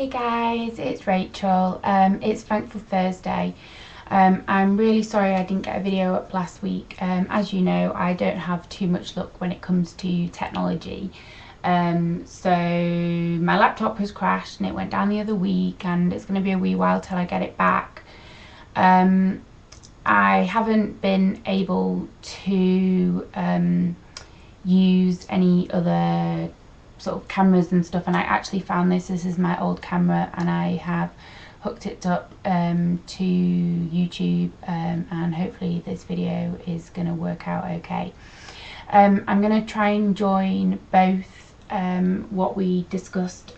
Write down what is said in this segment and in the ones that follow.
Hey guys, it's Rachel. It's Thankful Thursday. I'm really sorry I didn't get a video up last week. As you know, I don't have too much luck when it comes to technology. So my laptop has crashed and it went down the other week, and it's going to be a wee while till I get it back. I haven't been able to use any other sort of cameras and stuff, and I actually found this is my old camera, and I have hooked it up to YouTube, and hopefully this video is going to work out okay. I'm going to try and join both what we discussed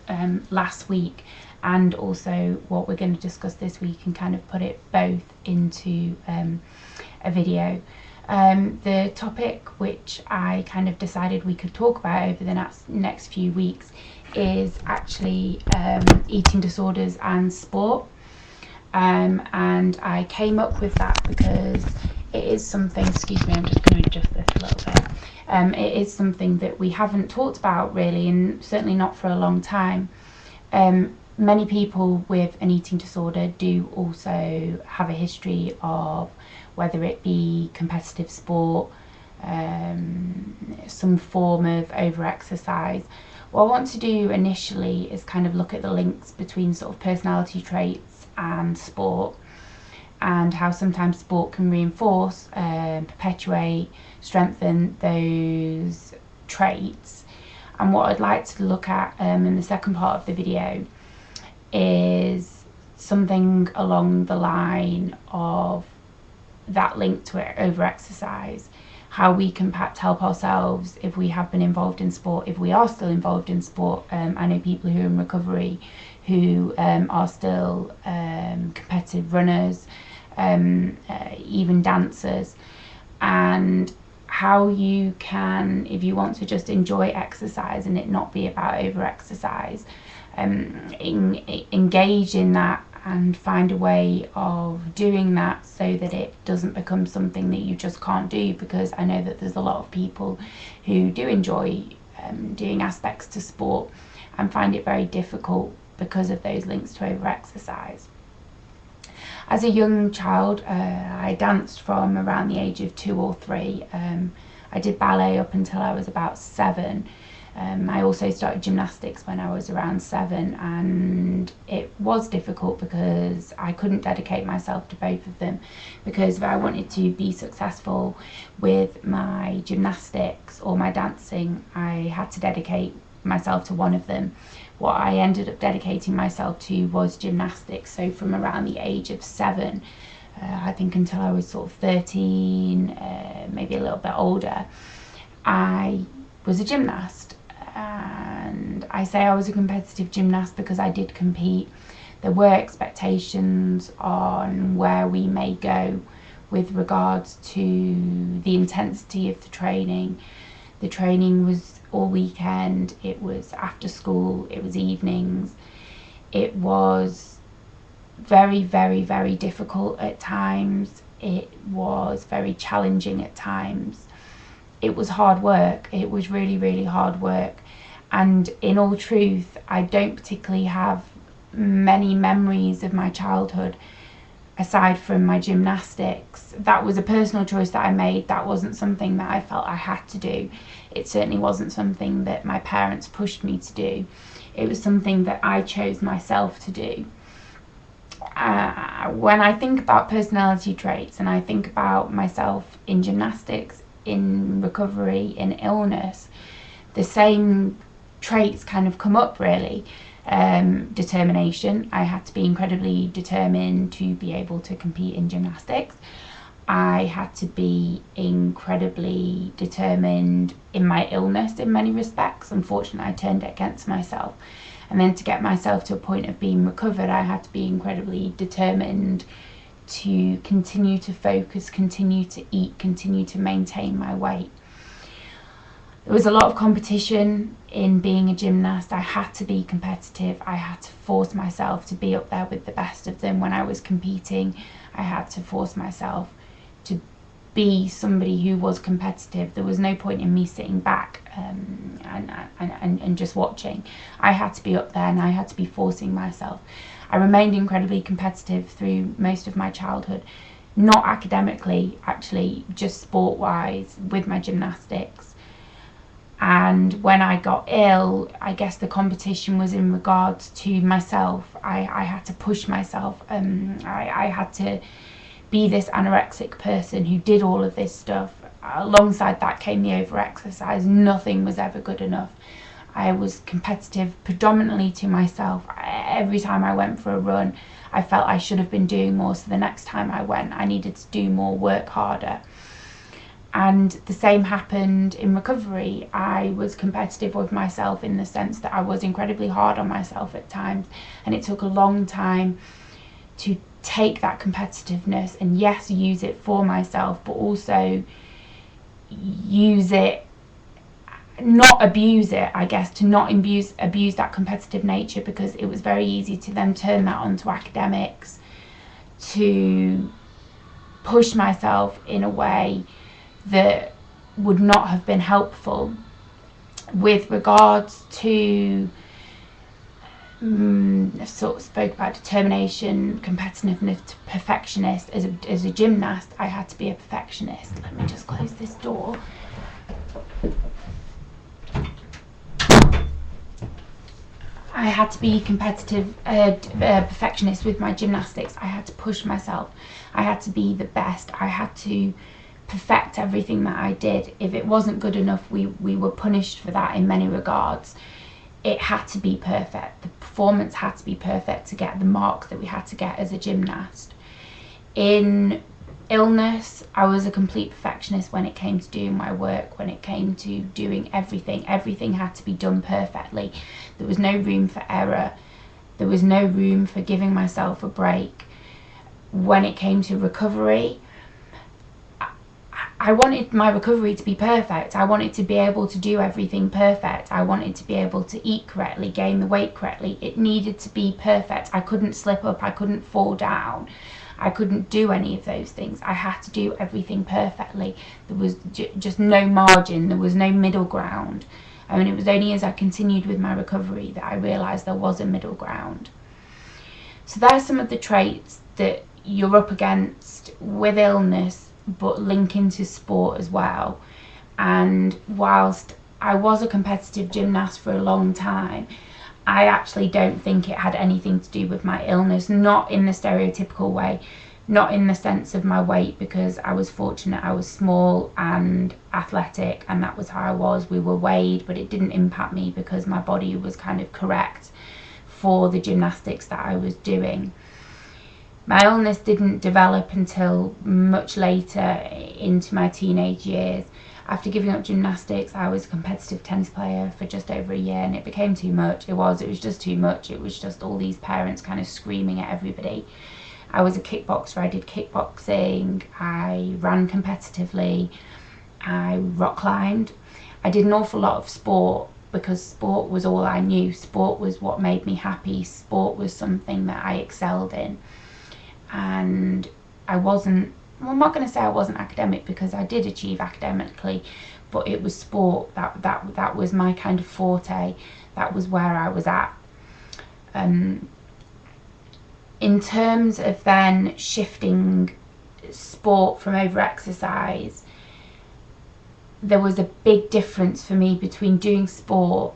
last week and also what we're going to discuss this week, and kind of put it both into a video. The topic which I kind of decided we could talk about over the next few weeks is actually eating disorders and sport, and I came up with that because it is something, excuse me, I'm just going to adjust this a little bit. It is something that we haven't talked about really, and certainly not for a long time. Many people with an eating disorder do also have a history of, whether it be competitive sport, some form of over-exercise. What I want to do initially is kind of look at the links between sort of personality traits and sport, and how sometimes sport can reinforce, perpetuate, strengthen those traits. And what I'd like to look at in the second part of the video is something along the line of that link to over-exercise, how we can perhaps help ourselves if we have been involved in sport, if we are still involved in sport. I know people who are in recovery who are still competitive runners, even dancers, and how you can, if you want to just enjoy exercise and it not be about over-exercise, engage in that and find a way of doing that so that it doesn't become something that you just can't do. Because I know that there's a lot of people who do enjoy doing aspects to sport and find it very difficult because of those links to over-exercise. As a young child, I danced from around the age of 2 or 3. I did ballet up until I was about 7. I also started gymnastics when I was around 7, and it was difficult because I couldn't dedicate myself to both of them, because if I wanted to be successful with my gymnastics or my dancing, I had to dedicate myself to one of them. What I ended up dedicating myself to was gymnastics. So from around the age of 7, I think until I was sort of 13, maybe a little bit older, I was a gymnast. And I say I was a competitive gymnast because I did compete. There were expectations on where we may go with regards to the intensity of the training. The training was all weekend, it was after school, it was evenings. It was very, very, very difficult at times. It was very challenging at times. It was hard work. It was really, really hard work. And in all truth, I don't particularly have many memories of my childhood aside from my gymnastics. That was a personal choice that I made. That wasn't something that I felt I had to do. It certainly wasn't something that my parents pushed me to do. It was something that I chose myself to do. When I think about personality traits and I think about myself in gymnastics, in recovery, in illness, the same traits kind of come up really. Determination. I had to be incredibly determined to be able to compete in gymnastics. I had to be incredibly determined in my illness in many respects. Unfortunately, I turned it against myself. And then to get myself to a point of being recovered, I had to be incredibly determined to continue to focus, continue to eat, continue to maintain my weight. There was a lot of competition in being a gymnast. I had to be competitive. I had to force myself to be up there with the best of them. When I was competing, I had to force myself to be somebody who was competitive. There was no point in me sitting back and just watching. I had to be up there and I had to be forcing myself. I remained incredibly competitive through most of my childhood, not academically, actually, just sport-wise with my gymnastics. And when I got ill, I guess the competition was in regards to myself. I had to push myself. I had to be this anorexic person who did all of this stuff. Alongside that came the over-exercise. Nothing was ever good enough. I was competitive predominantly to myself. Every time I went for a run, I felt I should have been doing more, so the next time I went, I needed to do more, work harder. And the same happened in recovery. I was competitive with myself in the sense that I was incredibly hard on myself at times, and it took a long time to take that competitiveness and, yes, use it for myself, but also use it, not abuse it, I guess, to not abuse that competitive nature, because it was very easy to then turn that onto academics, to push myself in a way that would not have been helpful. With regards to I sort of spoke about determination, competitiveness, perfectionist. As a gymnast, I had to be a perfectionist. Let me just close this door. I had to be competitive, perfectionist with my gymnastics. I had to push myself. I had to be the best. I had to perfect everything that I did. If it wasn't good enough, we were punished for that in many regards. It had to be perfect. The performance had to be perfect to get the mark that we had to get as a gymnast. In illness, I was a complete perfectionist when it came to doing my work, when it came to doing everything. Everything had to be done perfectly. There was no room for error. There was no room for giving myself a break. When it came to recovery, I wanted my recovery to be perfect. I wanted to be able to do everything perfect. I wanted to be able to eat correctly, gain the weight correctly. It needed to be perfect. I couldn't slip up. I couldn't fall down. I couldn't do any of those things. I had to do everything perfectly. There was just no margin. There was no middle ground. I mean, it was only as I continued with my recovery that I realised there was a middle ground. So there are some of the traits that you're up against with illness, but link into sport as well. And whilst I was a competitive gymnast for a long time, I actually don't think it had anything to do with my illness, not in the stereotypical way, not in the sense of my weight, because I was fortunate. I was small and athletic, and that was how I was. We were weighed, but it didn't impact me because my body was kind of correct for the gymnastics that I was doing. My illness didn't develop until much later into my teenage years. After giving up gymnastics, I was a competitive tennis player for just over a year, and it became too much. It was just too much. It was just all these parents kind of screaming at everybody. I was a kickboxer. I did kickboxing. I ran competitively. I rock climbed. I did an awful lot of sport because sport was all I knew. Sport was what made me happy. Sport was something that I excelled in. And I wasn't, well, I'm not going to say I wasn't academic, because I did achieve academically, but it was sport that was my kind of forte. That was where I was at. In terms of then shifting sport from over-exercise, there was a big difference for me between doing sport,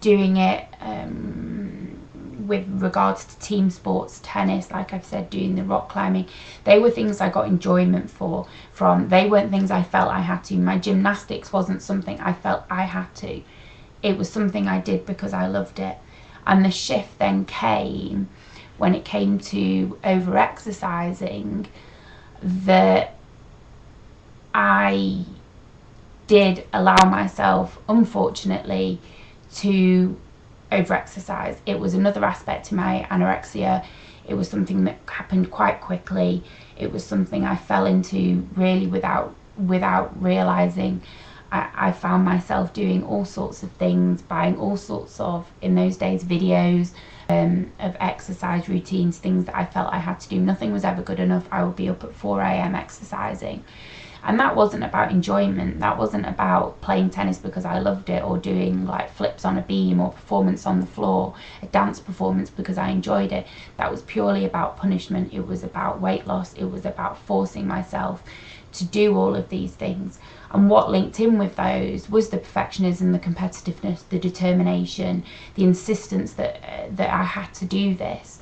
doing it with regards to team sports, tennis, like I've said, doing the rock climbing. They were things I got enjoyment from. They weren't things I felt I had to. My gymnastics wasn't something I felt I had to. It was something I did because I loved it. And the shift then came when it came to over-exercising, that I did allow myself, unfortunately, to over-exercise. It was another aspect to my anorexia. It was something that happened quite quickly. It was something I fell into really without realising. I found myself doing all sorts of things, buying all sorts of, in those days, videos of exercise routines, things that I felt I had to do. Nothing was ever good enough. I would be up at 4 a.m. exercising. And that wasn't about enjoyment. That wasn't about playing tennis because I loved it, or doing like flips on a beam or performance on the floor, a dance performance because I enjoyed it. That was purely about punishment. It was about weight loss. It was about forcing myself to do all of these things. And what linked in with those was the perfectionism, the competitiveness, the determination, the insistence that I had to do this.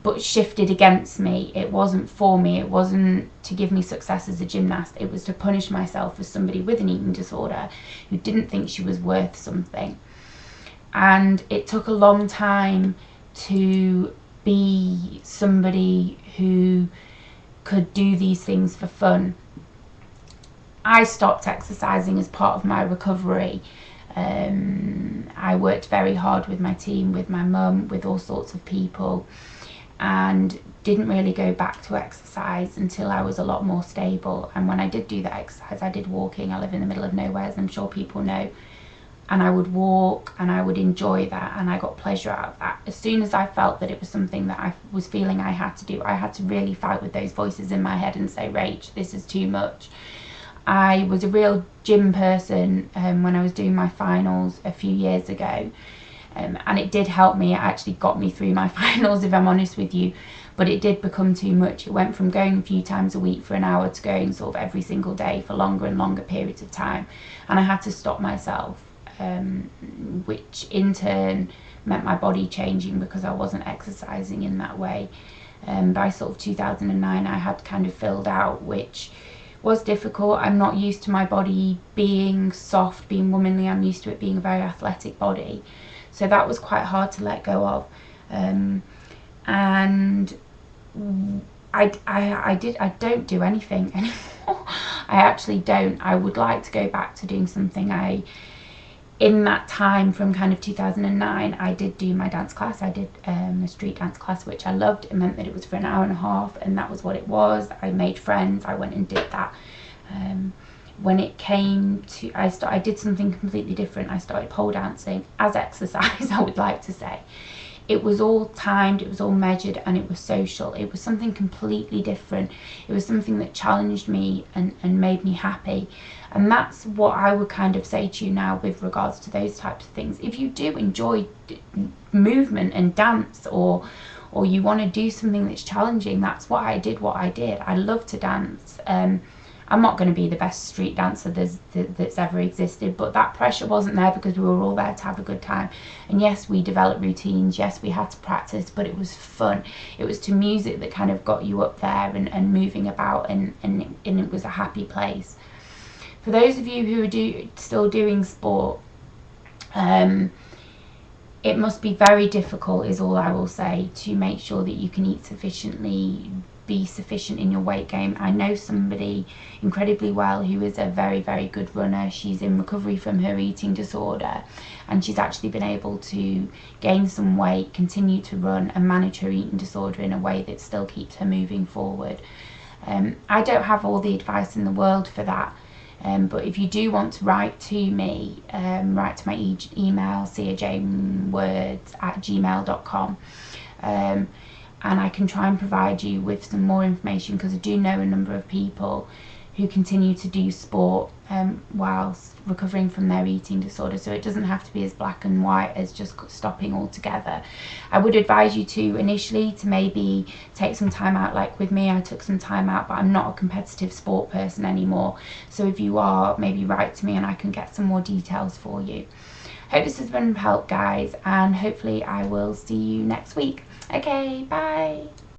But shifted against me. It wasn't for me. It wasn't to give me success as a gymnast. It was to punish myself as somebody with an eating disorder who didn't think she was worth something. And it took a long time to be somebody who could do these things for fun. I stopped exercising as part of my recovery. I worked very hard with my team, with my mum, with all sorts of people, and didn't really go back to exercise until I was a lot more stable. And when I did do that exercise, I did walking. I live in the middle of nowhere, as I'm sure people know, and I would walk and I would enjoy that, and I got pleasure out of that. As soon as I felt that it was something that I was feeling I had to do, I had to really fight with those voices in my head and say, Rach, this is too much. I was a real gym person when I was doing my finals a few years ago, and it did help me. It actually got me through my finals, if I'm honest with you, but it did become too much. It went from going a few times a week for an hour to going sort of every single day for longer and longer periods of time, and I had to stop myself, which in turn meant my body changing because I wasn't exercising in that way. By sort of 2009 I had kind of filled out, which was difficult. I'm not used to my body being soft, being womanly. I'm used to it being a very athletic body, so that was quite hard to let go of. And I don't do anything anymore. I actually don't. I would like to go back to doing something. In that time from kind of 2009, I did do my dance class. I did a street dance class, which I loved. It meant that it was for an hour and a half, and that was what it was. I made friends. I went and did that. When it came to, I did something completely different. I started pole dancing as exercise, I would like to say. It was all timed, it was all measured, and it was social. It was something completely different. It was something that challenged me and made me happy. And that's what I would kind of say to you now with regards to those types of things. If you do enjoy movement and dance, or you want to do something that's challenging, that's what I did. I love to dance. I'm not going to be the best street dancer that's ever existed, but that pressure wasn't there because we were all there to have a good time. And yes, we developed routines, yes, we had to practice, but it was fun. It was to music that kind of got you up there and moving about, and it was a happy place. For those of you who are still doing sport, it must be very difficult, is all I will say, to make sure that you can eat sufficiently, be sufficient in your weight gain. I know somebody incredibly well who is a very, very good runner. She's in recovery from her eating disorder, and she's actually been able to gain some weight, continue to run, and manage her eating disorder in a way that still keeps her moving forward. I don't have all the advice in the world for that. But if you do want to write to me, write to my email, siajanewords@gmail.com, and I can try and provide you with some more information, because I do know a number of people who continue to do sport whilst recovering from their eating disorder, so it doesn't have to be as black and white as just stopping altogether. I would advise you to initially to maybe take some time out. Like with me, I took some time out, but I'm not a competitive sport person anymore, so if you are, maybe write to me and I can get some more details for you. Hope this has been of help, guys, and hopefully I will see you next week. Okay, bye.